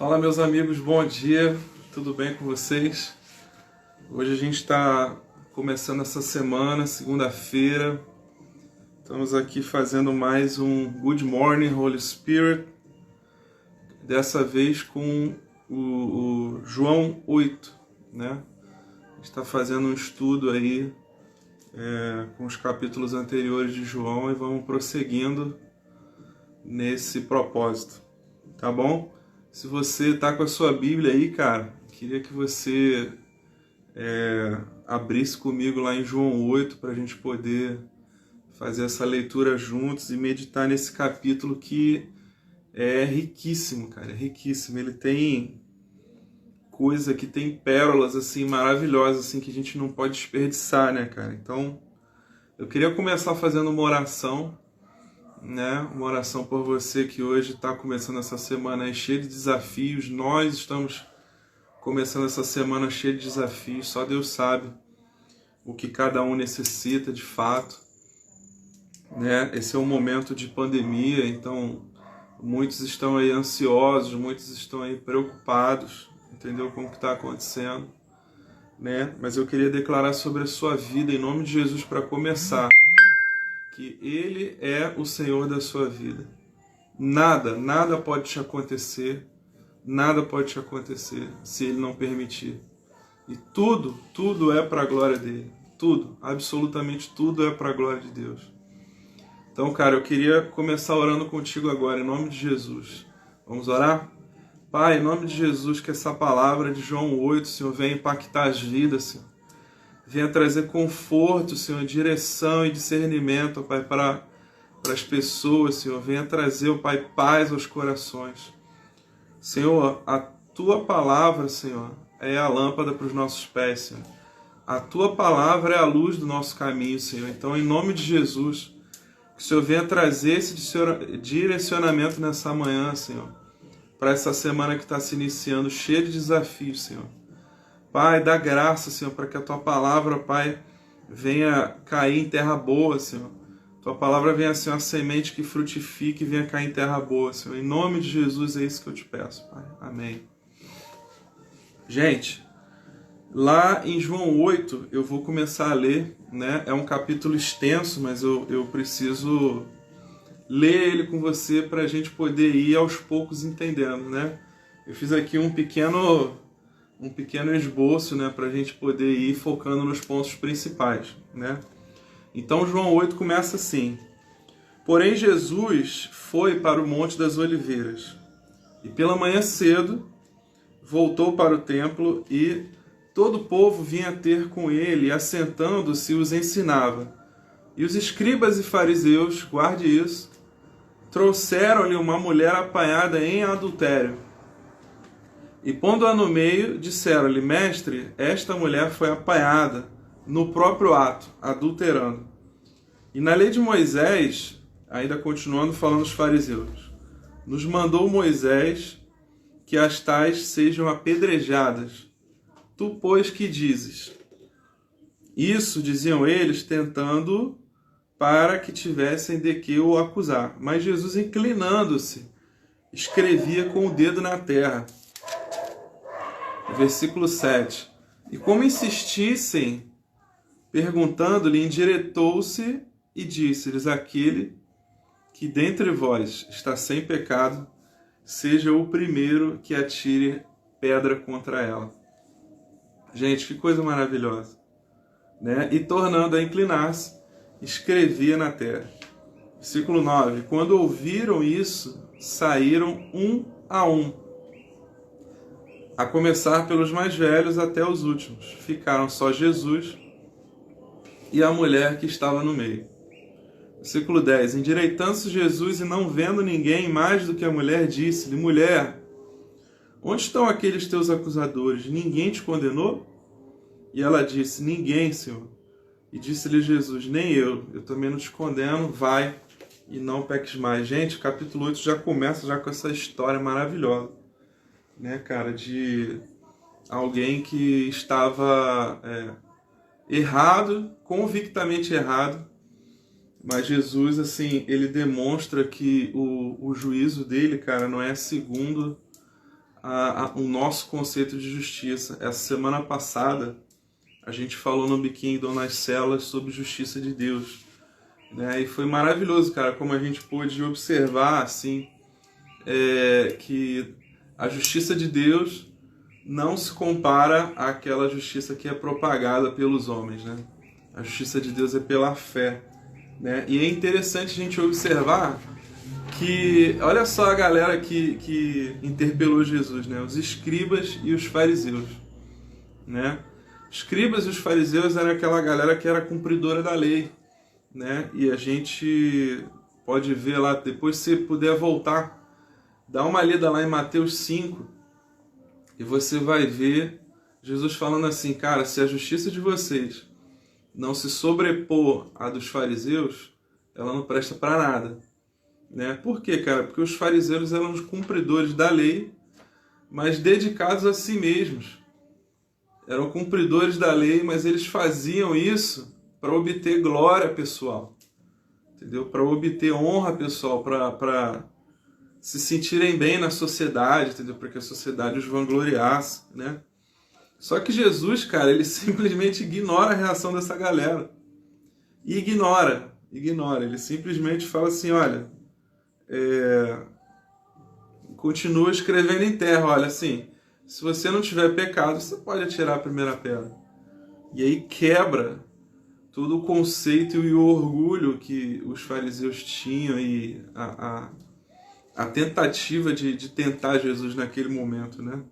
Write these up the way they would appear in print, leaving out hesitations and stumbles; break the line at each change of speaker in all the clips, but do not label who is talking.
Fala, meus amigos, bom dia, tudo bem com vocês? Hoje a gente está começando essa semana, segunda-feira. Estamos aqui fazendo mais um Good Morning, Holy Spirit. Dessa vez com o João 8, né? A gente está fazendo um estudo aí com os capítulos anteriores de João e vamos prosseguindo nesse propósito, tá bom? Se você tá com a sua Bíblia aí, cara, queria que você abrisse comigo lá em João 8 para a gente poder fazer essa leitura juntos e meditar nesse capítulo que é riquíssimo, cara, é riquíssimo. Ele tem coisa que tem pérolas assim maravilhosas assim que a gente não pode desperdiçar, né, cara? Então, eu queria começar fazendo uma oração, né? Uma oração por você que hoje está começando essa semana cheia de desafios. Nós estamos começando essa semana cheia de desafios. Só Deus sabe o que cada um necessita de fato, né? Esse é um momento de pandemia, então muitos estão aí ansiosos, muitos estão aí preocupados, entendeu? Com o que está acontecendo, né? Mas eu queria declarar sobre a sua vida em nome de Jesus para começar, que Ele é o Senhor da sua vida. Nada pode te acontecer, nada pode te acontecer se Ele não permitir. E tudo é para a glória dEle. Tudo, absolutamente tudo é para a glória de Deus. Então, cara, eu queria começar orando contigo agora, em nome de Jesus. Vamos orar? Pai, em nome de Jesus, que essa palavra de João 8, Senhor, venha impactar as vidas, Senhor. Venha trazer conforto, Senhor, direção e discernimento, Pai, para as pessoas, Senhor. Venha trazer, Pai, paz aos corações. Senhor, a Tua palavra, Senhor, é a lâmpada para os nossos pés, Senhor. A Tua palavra é a luz do nosso caminho, Senhor. Então, em nome de Jesus, que o Senhor venha trazer esse direcionamento nessa manhã, Senhor, para essa semana que está se iniciando, cheia de desafios, Senhor. Pai, dá graça, Senhor, para que a Tua palavra, Pai, venha cair em terra boa, Senhor. Tua palavra venha ser uma semente que frutifique e venha cair em terra boa, Senhor. Em nome de Jesus é isso que eu te peço, Pai. Amém. Gente, lá em João 8, eu vou começar a ler, né? É um capítulo extenso, mas eu preciso ler ele com você para a gente poder ir aos poucos entendendo, né? Eu fiz aqui um pequeno esboço, né, para a gente poder ir focando nos pontos principais, né? Então João 8 começa assim: Porém Jesus foi para o Monte das Oliveiras, e pela manhã cedo voltou para o templo, e todo o povo vinha ter com ele, e assentando-se os ensinava. E os escribas e fariseus, guarde isso, trouxeram-lhe uma mulher apanhada em adultério. E pondo-a no meio, disseram-lhe: Mestre, esta mulher foi apanhada no próprio ato, adulterando. E na lei de Moisés, ainda continuando falando os fariseus, nos mandou Moisés que as tais sejam apedrejadas. Tu, pois, que dizes? Isso diziam eles, tentando para que tivessem de que o acusar. Mas Jesus, inclinando-se, escrevia com o dedo na terra. Versículo 7. E como insistissem, perguntando-lhe, endireitou-se e disse-lhes: Aquele que dentre vós está sem pecado, seja o primeiro que atire pedra contra ela. Gente, que coisa maravilhosa, né? E tornando a inclinar-se, escrevia na terra. Versículo 9. Quando ouviram isso, saíram um, a começar pelos mais velhos até os últimos. Ficaram só Jesus e a mulher que estava no meio. Versículo 10. Endireitando-se Jesus e não vendo ninguém mais do que a mulher, disse-lhe: Mulher, onde estão aqueles teus acusadores? Ninguém te condenou? E ela disse: Ninguém, Senhor. E disse-lhe Jesus: Nem eu também não te condeno, vai e não peques mais. Gente, o capítulo 8 já começa já com essa história maravilhosa, né, cara, de alguém que estava errado, convictamente errado, mas Jesus, assim, ele demonstra que o juízo dele, cara, não é segundo o nosso conceito de justiça. Essa semana passada, a gente falou no Biquíni nas células sobre justiça de Deus, né? E foi maravilhoso, cara, como a gente pôde observar, assim, que a justiça de Deus não se compara àquela justiça que é propagada pelos homens, né? A justiça de Deus é pela fé, né? E é interessante a gente observar que, olha só a galera que interpelou Jesus, né? Os escribas e os fariseus, né? Os escribas e os fariseus eram aquela galera que era cumpridora da lei, né? E a gente pode ver lá, depois se puder voltar, dá uma lida lá em Mateus 5 e você vai ver Jesus falando assim, cara, se a justiça de vocês não se sobrepor à dos fariseus, ela não presta para nada, né? Por quê, cara? Porque os fariseus eram os cumpridores da lei, mas dedicados a si mesmos. Eram cumpridores da lei, mas eles faziam isso para obter glória pessoal, entendeu? Para obter honra pessoal, para se sentirem bem na sociedade, entendeu? Para que a sociedade os vangloriasse, né? Só que Jesus, cara, ele simplesmente ignora a reação dessa galera. E ignora. Ele simplesmente fala assim, olha, continua escrevendo em terra, olha, assim, se você não tiver pecado, você pode atirar a primeira pedra. E aí quebra todo o conceito e o orgulho que os fariseus tinham e a tentativa de tentar Jesus naquele momento, né?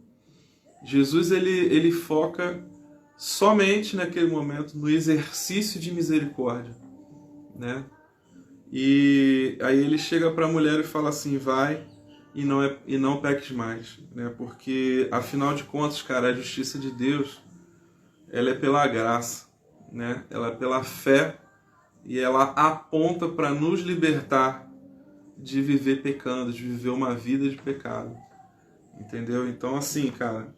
Jesus, ele foca somente naquele momento no exercício de misericórdia, né? E aí ele chega para a mulher e fala assim, vai e não peques mais, né? Porque, afinal de contas, cara, a justiça de Deus, ela é pela graça, né? Ela é pela fé e ela aponta para nos libertar de viver pecando, de viver uma vida de pecado, entendeu? Então, assim, cara,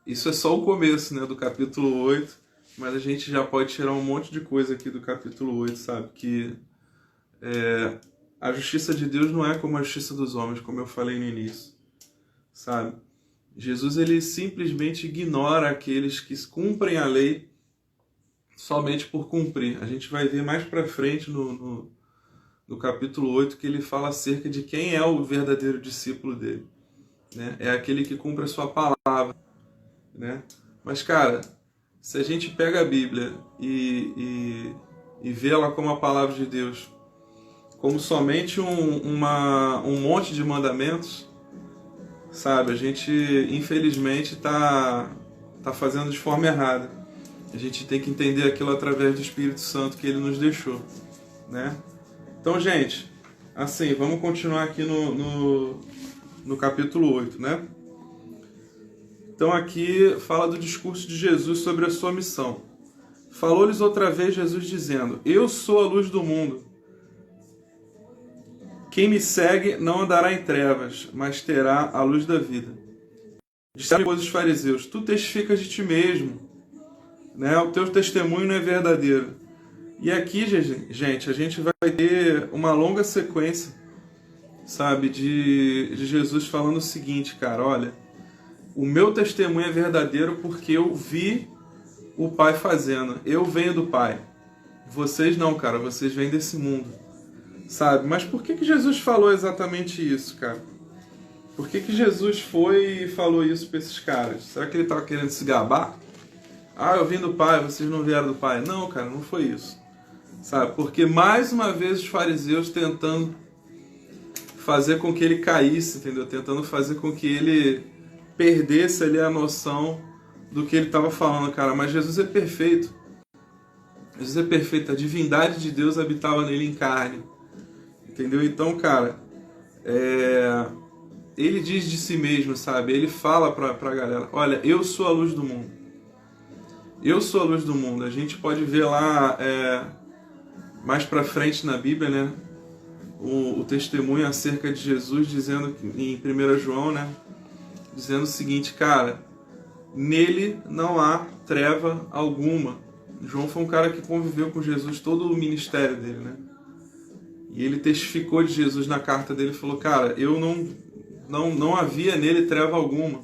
isso é só o começo, né, do capítulo 8, mas a gente já pode tirar um monte de coisa aqui do capítulo 8, sabe? Que a justiça de Deus não é como a justiça dos homens, como eu falei no início, sabe? Jesus, ele simplesmente ignora aqueles que cumprem a lei somente por cumprir. A gente vai ver mais pra frente no capítulo 8 que ele fala acerca de quem é o verdadeiro discípulo dele, né? É aquele que cumpre a sua palavra, né? Mas, cara, se a gente pega a Bíblia e vê ela como a palavra de Deus, como somente um monte de mandamentos, sabe? A gente, infelizmente, tá fazendo de forma errada. A gente tem que entender aquilo através do Espírito Santo que ele nos deixou, né? Então, gente, assim, vamos continuar aqui no capítulo 8, né? Então aqui fala do discurso de Jesus sobre a sua missão. Falou-lhes outra vez Jesus dizendo, eu sou a luz do mundo. Quem me segue não andará em trevas, mas terá a luz da vida. Disseram, pois, os fariseus, tu testificas de ti mesmo, né? O teu testemunho não é verdadeiro. E aqui, gente, a gente vai ter uma longa sequência, sabe, de Jesus falando o seguinte, cara, olha, o meu testemunho é verdadeiro porque eu vi o Pai fazendo, eu venho do Pai. Vocês não, cara, vocês vêm desse mundo, sabe? Mas por que Jesus falou exatamente isso, cara? Por que Jesus foi e falou isso para esses caras? Será que ele estava querendo se gabar? Ah, eu vim do Pai, vocês não vieram do Pai. Não, cara, não foi isso. Sabe? Porque mais uma vez os fariseus tentando fazer com que ele caísse, entendeu? Tentando fazer com que ele perdesse ali a noção do que ele estava falando, cara. Mas Jesus é perfeito. Jesus é perfeito. A divindade de Deus habitava nele em carne. Entendeu? Então, cara, ele diz de si mesmo, sabe? Ele fala pra galera, olha, eu sou a luz do mundo. Eu sou a luz do mundo. A gente pode ver lá, mais pra frente na Bíblia, né? O testemunho acerca de Jesus, dizendo em 1 João, né? Dizendo o seguinte, cara, nele não há treva alguma. João foi um cara que conviveu com Jesus todo o ministério dele, né? E ele testificou de Jesus na carta dele e falou, cara, eu não havia nele treva alguma.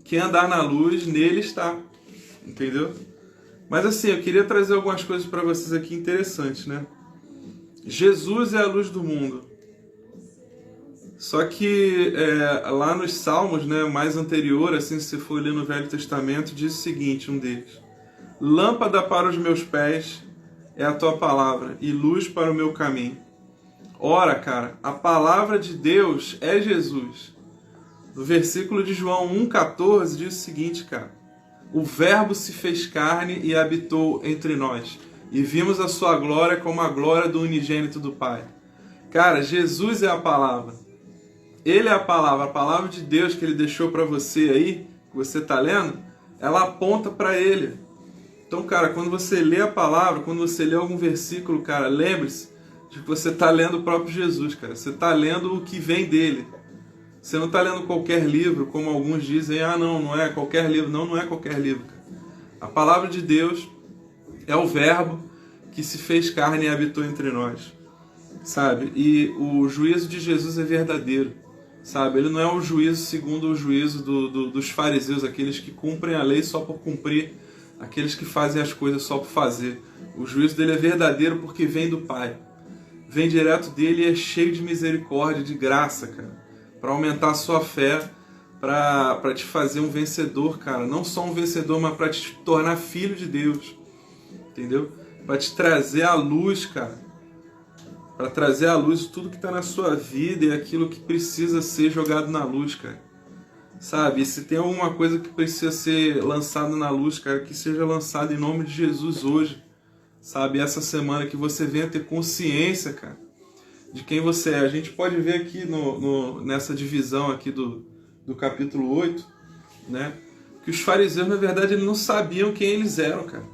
Quem andar na luz, nele está. Entendeu? Mas assim, eu queria trazer algumas coisas para vocês aqui interessantes, né? Jesus é a luz do mundo. Só que lá nos Salmos, né, mais anterior, assim, se você for ler no Velho Testamento, diz o seguinte, um deles: lâmpada para os meus pés é a tua palavra e luz para o meu caminho. Ora, cara, a palavra de Deus é Jesus. No versículo de João 1,14 diz o seguinte, cara: o Verbo se fez carne e habitou entre nós, e vimos a sua glória como a glória do unigênito do Pai. Cara, Jesus é a palavra. Ele é a palavra de Deus que ele deixou para você aí, que você está lendo, ela aponta para ele. Então, cara, quando você lê a palavra, quando você lê algum versículo, cara, lembre-se de que você está lendo o próprio Jesus, cara. Você está lendo o que vem dele. Você não está lendo qualquer livro, como alguns dizem, não é qualquer livro. Não é qualquer livro, cara. A palavra de Deus é o Verbo que se fez carne e habitou entre nós, sabe? E o juízo de Jesus é verdadeiro, sabe? Ele não é o juízo segundo o juízo dos fariseus, aqueles que cumprem a lei só por cumprir, aqueles que fazem as coisas só por fazer. O juízo dele é verdadeiro porque vem do Pai. Vem direto dele e é cheio de misericórdia, de graça, cara. Para aumentar a sua fé, para te fazer um vencedor, cara. Não só um vencedor, mas para te tornar filho de Deus. Entendeu? Para te trazer a luz, cara. Para trazer à luz tudo que está na sua vida e aquilo que precisa ser jogado na luz, cara. Sabe? E se tem alguma coisa que precisa ser lançada na luz, cara, que seja lançada em nome de Jesus hoje. Sabe? Essa semana que você venha ter consciência, cara, de quem você é. A gente pode ver aqui nessa divisão aqui do capítulo 8, né? Que os fariseus, na verdade, eles não sabiam quem eles eram, cara.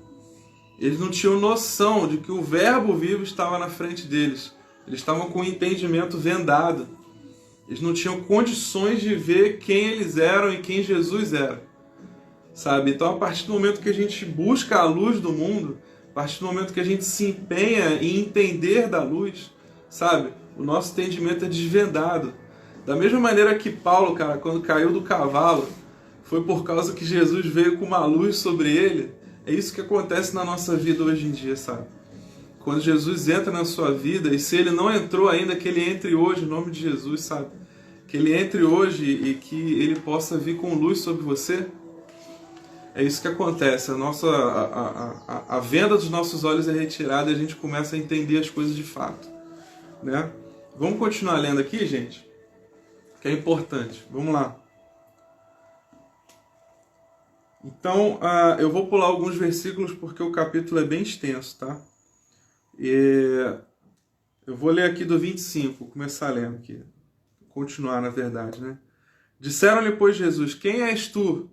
Eles não tinham noção de que o Verbo vivo estava na frente deles. Eles estavam com o entendimento vendado. Eles não tinham condições de ver quem eles eram e quem Jesus era. Sabe? Então, a partir do momento que a gente busca a luz do mundo, a partir do momento que a gente se empenha em entender da luz, sabe? O nosso entendimento é desvendado. Da mesma maneira que Paulo, cara, quando caiu do cavalo, foi por causa que Jesus veio com uma luz sobre ele. É isso que acontece na nossa vida hoje em dia, sabe? Quando Jesus entra na sua vida, e se ele não entrou ainda, que ele entre hoje, em nome de Jesus, sabe? Que ele entre hoje e que ele possa vir com luz sobre você. É isso que acontece. A venda dos nossos olhos é retirada e a gente começa a entender as coisas de fato, né? Vamos continuar lendo aqui, gente? Que é importante. Vamos lá. Então, eu vou pular alguns versículos porque o capítulo é bem extenso, tá? Eu vou ler aqui do 25, vou começar lendo aqui. Continuar, na verdade, né? Disseram-lhe, pois, Jesus: quem és tu?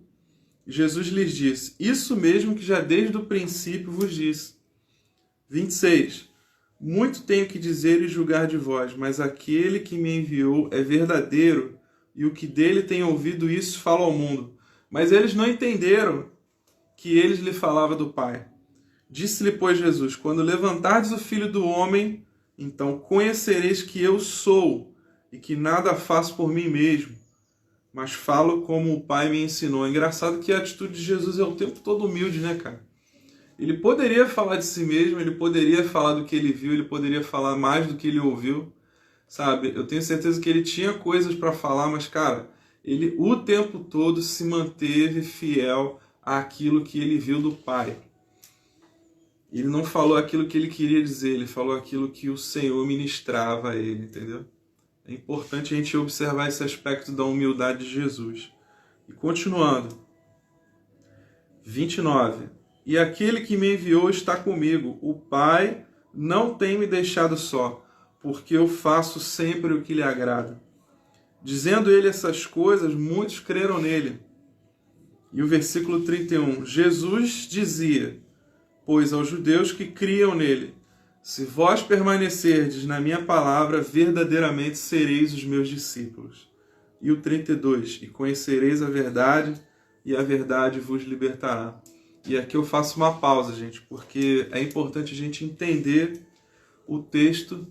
Jesus lhes disse: isso mesmo que já desde o princípio vos disse. 26. Muito tenho que dizer e julgar de vós, mas aquele que me enviou é verdadeiro, e o que dele tem ouvido isso fala ao mundo. Mas eles não entenderam que eles lhe falava do Pai. Disse-lhe, pois, Jesus: quando levantardes o Filho do Homem, então conhecereis que eu sou, e que nada faço por mim mesmo, mas falo como o Pai me ensinou. É engraçado que a atitude de Jesus é o tempo todo humilde, né, cara? Ele poderia falar de si mesmo, ele poderia falar do que ele viu, ele poderia falar mais do que ele ouviu, sabe? Eu tenho certeza que ele tinha coisas para falar, mas, cara, ele o tempo todo se manteve fiel àquilo que ele viu do Pai. Ele não falou aquilo que ele queria dizer, ele falou aquilo que o Senhor ministrava a ele, entendeu? É importante a gente observar esse aspecto da humildade de Jesus. E continuando. 29. E aquele que me enviou está comigo. O Pai não tem me deixado só, porque eu faço sempre o que lhe agrada. Dizendo ele essas coisas, muitos creram nele. E o versículo 31. Jesus dizia, pois aos judeus que criam nele: se vós permanecerdes na minha palavra, verdadeiramente sereis os meus discípulos. E o 32. E conhecereis a verdade, e a verdade vos libertará. E aqui eu faço uma pausa, gente, porque é importante a gente entender o texto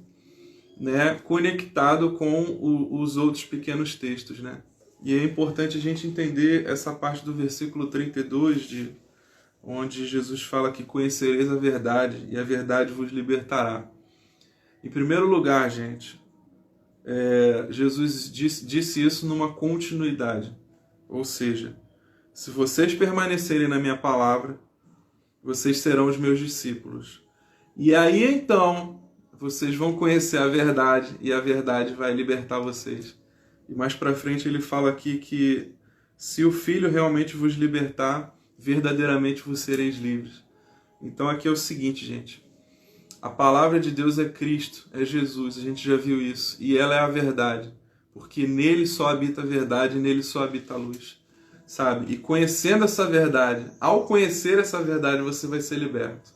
né, conectado com os outros pequenos textos, né? E é importante a gente entender essa parte do versículo 32, onde Jesus fala que conhecereis a verdade e a verdade vos libertará. Em primeiro lugar, gente, Jesus disse isso numa continuidade. Ou seja, se vocês permanecerem na minha palavra, vocês serão os meus discípulos. E aí então, vocês vão conhecer a verdade e a verdade vai libertar vocês. E mais para frente ele fala aqui que se o Filho realmente vos libertar, verdadeiramente vos sereis livres. Então aqui é o seguinte, gente. A palavra de Deus é Cristo, é Jesus, a gente já viu isso. E ela é a verdade, porque nele só habita a verdade e nele só habita a luz. Sabe? E conhecendo essa verdade, ao conhecer essa verdade, você vai ser liberto.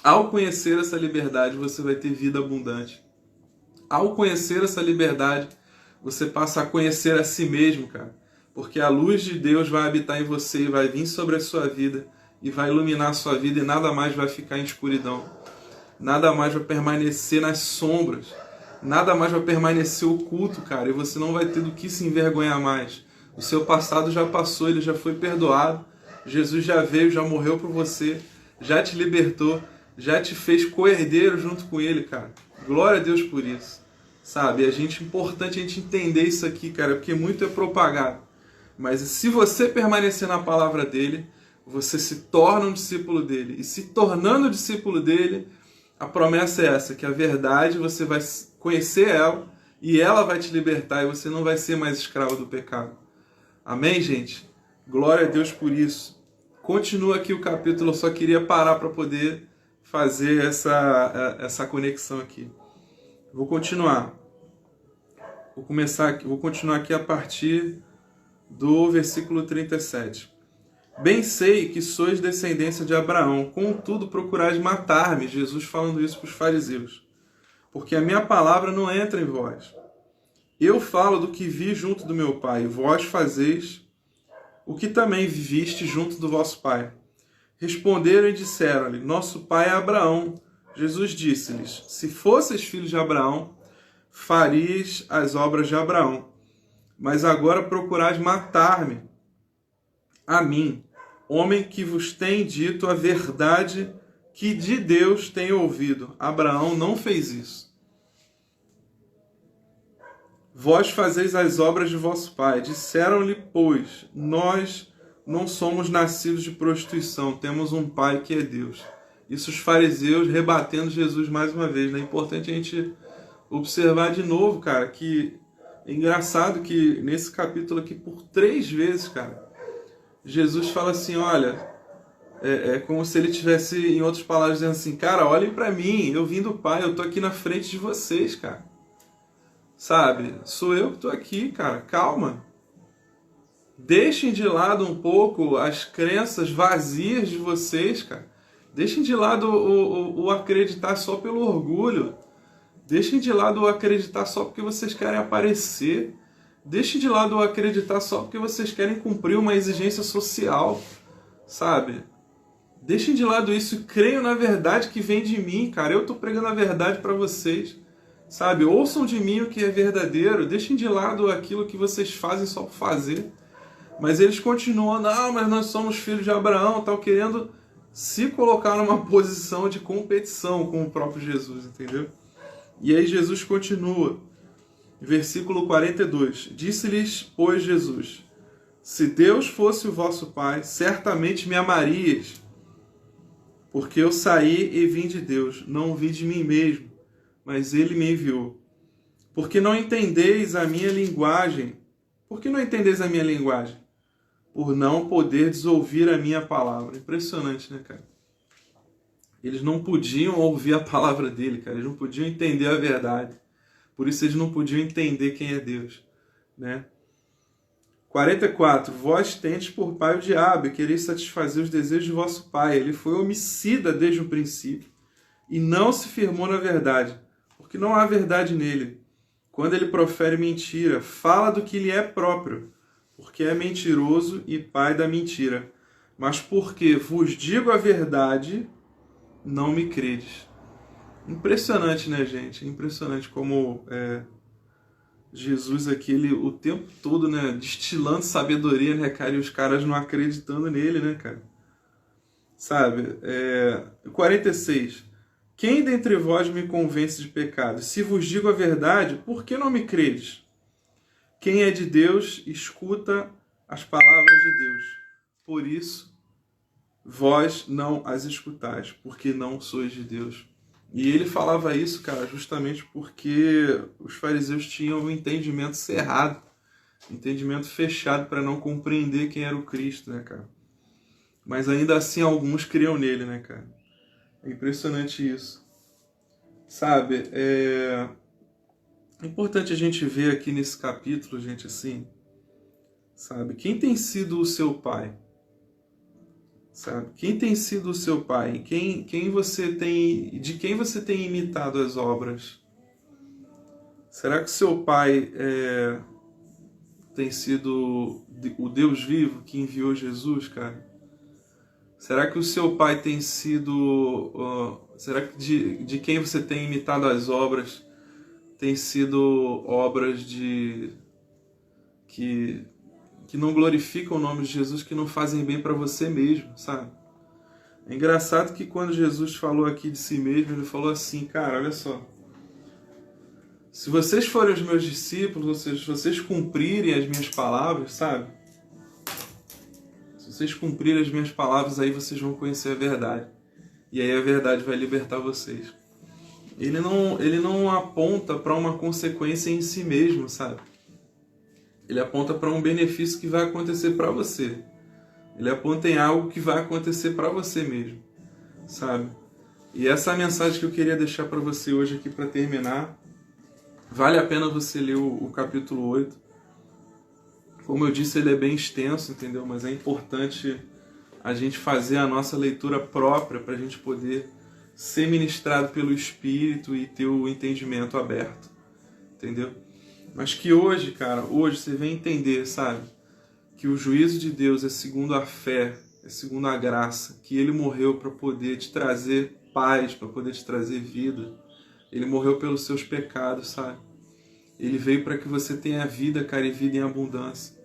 Ao conhecer essa liberdade, você vai ter vida abundante. Ao conhecer essa liberdade, você passa a conhecer a si mesmo, cara. Porque a luz de Deus vai habitar em você e vai vir sobre a sua vida e vai iluminar a sua vida e nada mais vai ficar em escuridão. Nada mais vai permanecer nas sombras. Nada mais vai permanecer oculto, cara. E você não vai ter do que se envergonhar mais. O seu passado já passou, ele já foi perdoado. Jesus já veio, já morreu por você, já te libertou, já te fez co-herdeiro junto com ele, cara. Glória a Deus por isso. Sabe? É importante a gente entender isso aqui, cara, porque muito é propagado. Mas se você permanecer na palavra dele, você se torna um discípulo dele. E se tornando discípulo dele, a promessa é essa, que a verdade você vai conhecer ela e ela vai te libertar e você não vai ser mais escravo do pecado. Amém, gente? Glória a Deus por isso. Continua aqui o capítulo, eu só queria parar para poder fazer essa conexão aqui. Vou continuar. Vou continuar aqui a partir do versículo 37. Bem sei que sois descendência de Abraão, contudo procurais matar-me. Jesus falando isso para os fariseus. Porque a minha palavra não entra em vós. Eu falo do que vi junto do meu pai, e vós fazeis o que também viste junto do vosso pai. Responderam e disseram-lhe, nosso pai é Abraão. Jesus disse-lhes, se fosseis filhos de Abraão, farias as obras de Abraão. Mas agora procurais matar-me, a mim, homem que vos tem dito a verdade que de Deus tem ouvido. Abraão não fez isso. Vós fazeis as obras de vosso pai. Disseram-lhe, pois, nós não somos nascidos de prostituição, temos um pai que é Deus. Isso os fariseus rebatendo Jesus mais uma vez, né? É importante a gente observar de novo, cara, que é engraçado que nesse capítulo aqui, por 3 vezes, cara, Jesus fala assim, olha, é como se ele tivesse, em outras palavras, dizendo assim, cara, olhem pra mim, eu vim do Pai, eu tô aqui na frente de vocês, cara. Sabe? Sou eu que tô aqui, cara, calma. Deixem de lado um pouco as crenças vazias de vocês, cara. Deixem de lado o acreditar só pelo orgulho. Deixem de lado o acreditar só porque vocês querem aparecer. Deixem de lado o acreditar só porque vocês querem cumprir uma exigência social, sabe? Deixem de lado isso e creiam na verdade que vem de mim, cara. Eu tô pregando a verdade para vocês, sabe? Ouçam de mim o que é verdadeiro. Deixem de lado aquilo que vocês fazem só por fazer. Mas eles continuam, não, mas nós somos filhos de Abraão, tal, querendo se colocar numa posição de competição com o próprio Jesus, entendeu? E aí Jesus continua, versículo 42, disse-lhes, pois, Jesus, se Deus fosse o vosso Pai, certamente me amarias, porque eu saí e vim de Deus, não vim de mim mesmo, mas Ele me enviou. Porque não entendeis a minha linguagem. Por que não entendeis a minha linguagem? Por não poderdes ouvir a minha palavra. Impressionante, né, cara? Eles não podiam ouvir a palavra dele, cara. Eles não podiam entender a verdade. Por isso eles não podiam entender quem é Deus, né? 44. Vós tendes por pai o diabo e quereis satisfazer os desejos de vosso pai. Ele foi homicida desde o princípio e não se firmou na verdade, porque não há verdade nele. Quando ele profere mentira, fala do que lhe é próprio, porque é mentiroso e pai da mentira. Mas porque vos digo a verdade, não me credes. Impressionante, né, gente? Impressionante como Jesus aqui, ele, o tempo todo, né, destilando sabedoria, né, cara, e os caras não acreditando nele, né, cara? Sabe? 46. Quem dentre vós me convence de pecado? Se vos digo a verdade, por que não me credes? Quem é de Deus, escuta as palavras de Deus. Por isso, vós não as escutais, porque não sois de Deus. E ele falava isso, cara, justamente porque os fariseus tinham um entendimento cerrado, entendimento fechado para não compreender quem era o Cristo, né, cara? Mas ainda assim alguns criam nele, né, cara? É impressionante isso. Sabe, é importante a gente ver aqui nesse capítulo, gente, assim, sabe? Quem tem sido o seu pai? Sabe? Quem tem sido o seu pai? Quem você tem, de quem você tem imitado as obras? Será que o seu pai tem sido o Deus vivo que enviou Jesus, cara? Será que o seu pai tem sido... será que de quem você tem imitado as obras tem sido obras que não glorificam o nome de Jesus, que não fazem bem para você mesmo, sabe? É engraçado que quando Jesus falou aqui de si mesmo, ele falou assim, cara, olha só, se vocês forem os meus discípulos, ou seja, se vocês cumprirem as minhas palavras, sabe? Se vocês cumprirem as minhas palavras, aí vocês vão conhecer a verdade. E aí a verdade vai libertar vocês. Ele não aponta para uma consequência em si mesmo, sabe? Ele aponta para um benefício que vai acontecer para você. Ele aponta em algo que vai acontecer para você mesmo, sabe? E essa é a mensagem que eu queria deixar para você hoje aqui para terminar. Vale a pena você ler o capítulo 8. Como eu disse, ele é bem extenso, entendeu? Mas é importante a gente fazer a nossa leitura própria para a gente poder ser ministrado pelo Espírito e ter o entendimento aberto, entendeu? Mas que hoje, cara, hoje você vem entender, sabe? Que o juízo de Deus é segundo a fé, é segundo a graça, que Ele morreu para poder te trazer paz, para poder te trazer vida. Ele morreu pelos seus pecados, sabe? Ele veio para que você tenha vida, cara, e vida em abundância,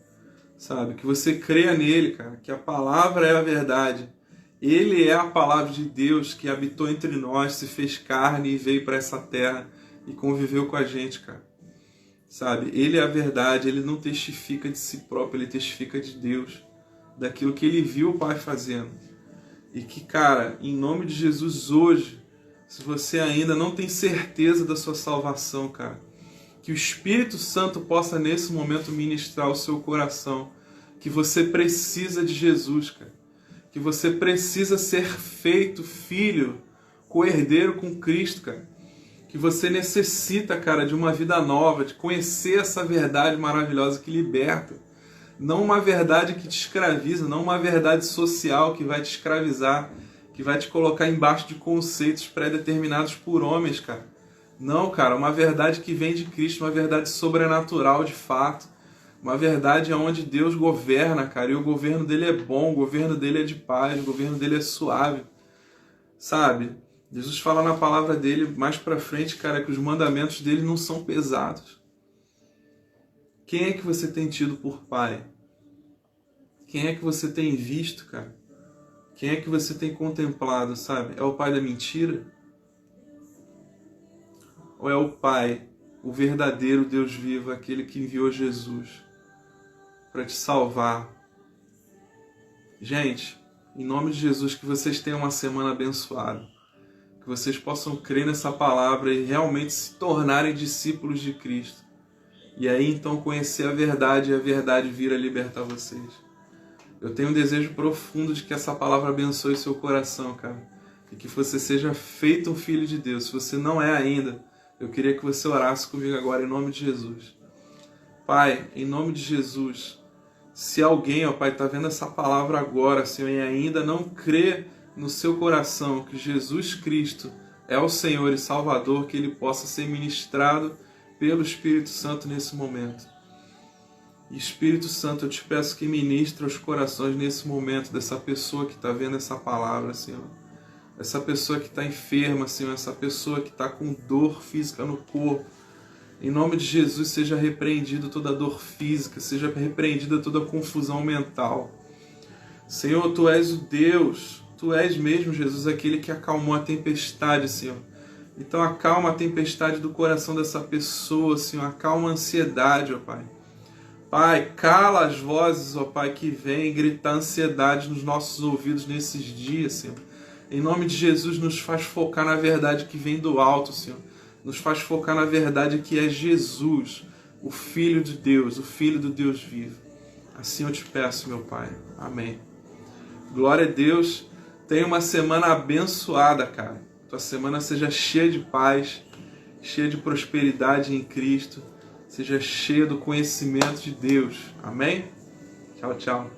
sabe? Que você creia nele, cara, que a palavra é a verdade. Ele é a palavra de Deus que habitou entre nós, se fez carne e veio para essa terra e conviveu com a gente, cara. Sabe? Ele é a verdade, ele não testifica de si próprio, ele testifica de Deus, daquilo que ele viu o Pai fazendo. E que, cara, em nome de Jesus hoje, se você ainda não tem certeza da sua salvação, cara, que o Espírito Santo possa nesse momento ministrar o seu coração, que você precisa de Jesus, cara, que você precisa ser feito filho, co-herdeiro com Cristo, cara, que você necessita, cara, de uma vida nova, de conhecer essa verdade maravilhosa que liberta. Não uma verdade que te escraviza, não uma verdade social que vai te escravizar, que vai te colocar embaixo de conceitos pré-determinados por homens, cara. Não, cara, uma verdade que vem de Cristo, uma verdade sobrenatural de fato. Uma verdade onde Deus governa, cara, e o governo dele é bom, o governo dele é de paz, o governo dele é suave, sabe? Jesus fala na palavra dele mais pra frente, cara, que os mandamentos dele não são pesados. Quem é que você tem tido por pai? Quem é que você tem visto, cara? Quem é que você tem contemplado, sabe? É o pai da mentira? Ou é o pai, o verdadeiro Deus vivo, aquele que enviou Jesus para te salvar? Gente, em nome de Jesus, que vocês tenham uma semana abençoada. Que vocês possam crer nessa palavra e realmente se tornarem discípulos de Cristo. E aí então conhecer a verdade e a verdade vir a libertar vocês. Eu tenho um desejo profundo de que essa palavra abençoe seu coração, cara. E que você seja feito um filho de Deus. Se você não é ainda, eu queria que você orasse comigo agora em nome de Jesus. Pai, em nome de Jesus, se alguém, ó Pai, está vendo essa palavra agora, Senhor, e ainda não crê no seu coração que Jesus Cristo é o Senhor e Salvador, que Ele possa ser ministrado pelo Espírito Santo nesse momento. E Espírito Santo, eu te peço que ministre os corações nesse momento dessa pessoa que está vendo essa palavra, Senhor. essa pessoa que está enferma, Senhor, essa pessoa que está com dor física no corpo. Em nome de Jesus, seja repreendida toda dor física, seja repreendida toda confusão mental. Senhor, Tu és o Deus, Tu és mesmo, Jesus, aquele que acalmou a tempestade, Senhor. Então acalma a tempestade do coração dessa pessoa, Senhor, acalma a ansiedade, ó Pai. Pai, cala as vozes, ó Pai, que vêm gritar ansiedade nos nossos ouvidos nesses dias, Senhor. Em nome de Jesus, nos faz focar na verdade que vem do alto, Senhor. Nos faz focar na verdade que é Jesus, o Filho de Deus, o Filho do Deus vivo. Assim eu te peço, meu Pai. Amém. Glória a Deus. Tenha uma semana abençoada, cara. Tua semana seja cheia de paz, cheia de prosperidade em Cristo. Seja cheia do conhecimento de Deus. Amém? Tchau, tchau.